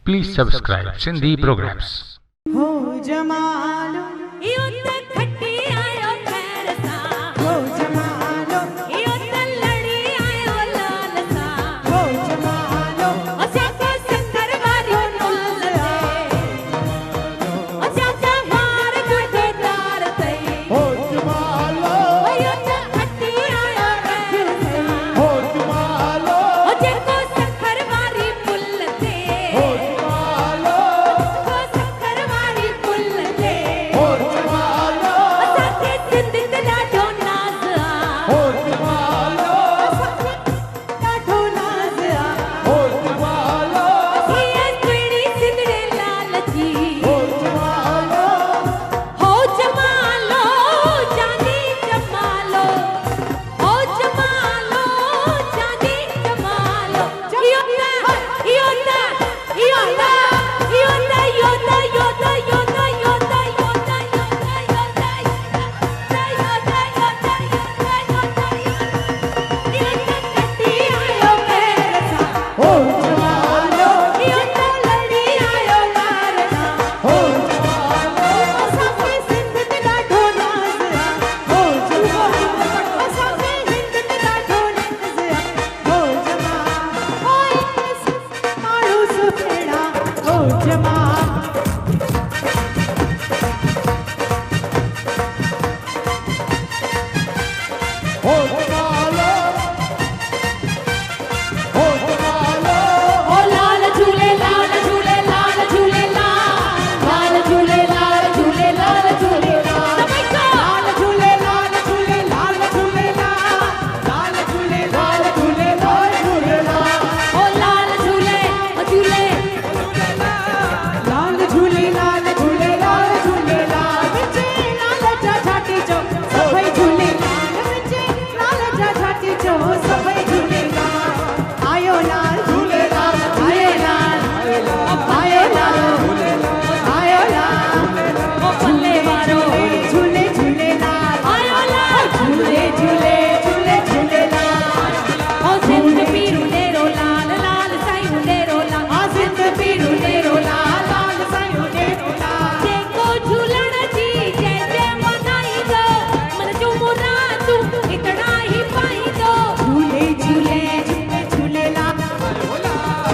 Please subscribe Sindhi Programs. हो जमालो इयो त खटी आयो खैर सा हो जमालो इयो त लड़ी आयो लाल सा हो जमालो असां संकर वारी मुल ते असां मार कटे तार तई हो जमालो इयो त खटी आयो खैर सा हो जमालो जेको संकर वारी मुल ते हो जमालो को संकर वारी मुल ते हो जमालो असांखे सिंध ते ॾाढो नाज़ आ हो जमालो ॾाढो नाज़ आ हो जमालो हीअ तुहिड़ी सिंधड़े लाल जी हो जमालो हो जमालो चांदी जमालो हो जमालो चांदी जमालो इयो त इयो त इयो त इयो त इयो त इयो त इयो त इयो त इयो त इयो त कटी आयो पैर सा हो जमालो इयो त लड़ी आयो लार सा हो जमालो असांखे सिंध ते ॾाढो नाज़ आ हो जमालो असांखे हिंद ते ॾाढो नाज़ आ हो जमालो ओए माण्हू सुहिणा हो जमालो हो जमालो हो जमालो ओ लाल झूले लाल झूले लाल झूले लाल झूले लाल झूले लाल झूले लाल झूले लाल झूले लाल झूले लाल झूले लाल झूले लाल झूले ओ लाल झूले झूले लाल झूले लाल झूले लाल झूले लाल विचे लाल जा छाती जो सभई झूले लाल विचे लाल जा छाती जो सभई झूले लाल आयो लाल झूले लाल आयो लाल आयो लाल आयो लाल ओ पल्ले वारो झूले झूले लाल आयो लाल झूले झूले झूले झूले लाल ओ सिंध पीरू डेरो लाल लाल साईं डेरो लाल आ सिंध पीरू डेरो लाल लाल साईं डेरो लाल जेको झूलण जी जय जय मनाईंदो मन जो मुरादूं इतना ही पाईंदो झूले झूले झूले झूले लाल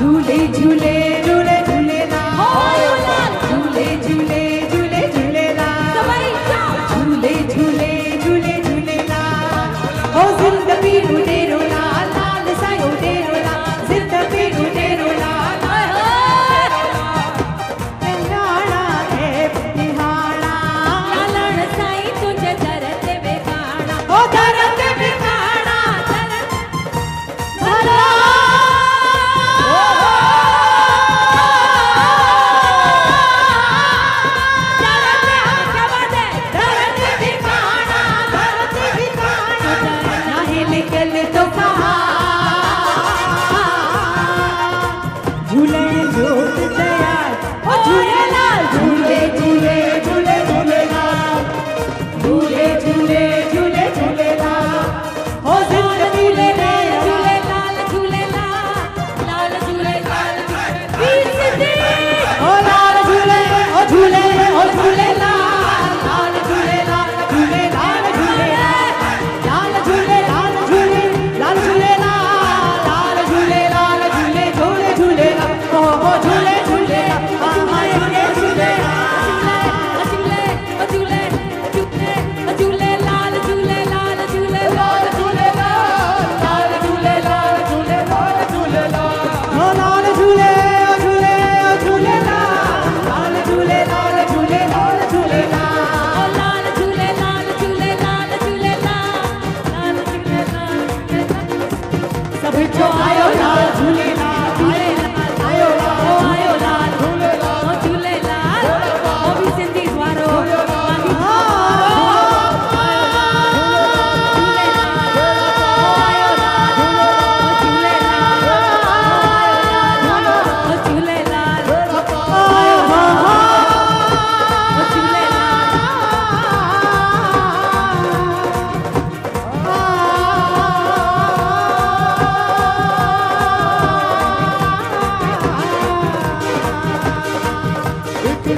झूले झूले झूले झूले ओ लाल लाल झूले झूले झूले झूले लाल सभई जाओ झूले झूले झूले झूले लाल ओ सिंध पीरू डेरो लाल लाल साईं डेरो लाल सिंध पीरू डेरो लाल तेलाणा रे बिहाणा लालण साईं तुंहिंजे दर ते वेगाणा ओ दर ते बिहाणा भला दर ते जवादे दर ते वेगाणा दर ते बिहाणा नाहे निकल तो कहा झूले जोत दयाल ओ झूलेलाल झूले झूले झूले झूलेलाल झूले झूले झूले झूलेलाल ओ जिंदगी झूले ले झूले लाल झूले लाल झूले लाल वीर सिद्धि ओ लाल झूले ओ झूले ओ झूलेलाल लाल झूलेलाल झूलेलाल झूलेलाल लाल झूलेलाल झूले लाल झूलेलाल लाल झूलेलाल झूले झूले झूलेलाल ओ झूले झूले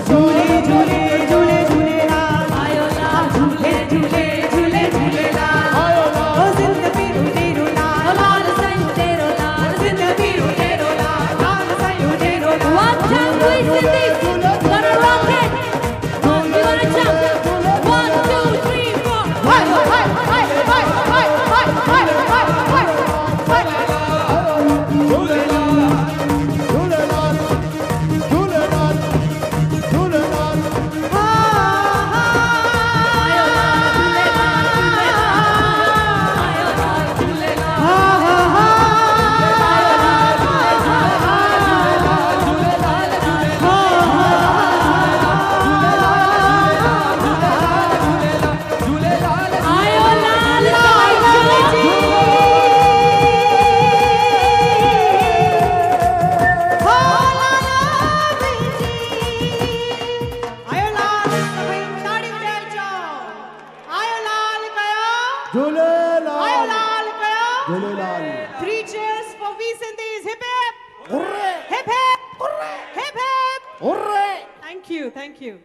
झूले झूले झूले झूलेलाल आयो लाल झूले झूले झूले झूलेलाल ओ जिंद पीरू तेरू लाल लाल साईं तेरो लाल जिंद पीरू तेरू लाल लाल साईं तेरू लाल One time we sing this, gonna rock it. You wanna jump? 1, 2, 3, 4. हाय हाय हाय हाय हाय हाय हाय हाय आयो लाल झूले लाल आयो लाल झूले लाल आयो लाल साईं जी आयो लाल सभई ताड़ी वॼाइजो आयो लाल कयो झूलेलाल आयो लाल कयो Jhulelal 3 cheers for we Sindhis hip hip hurray hip hip hip hip hurray thank you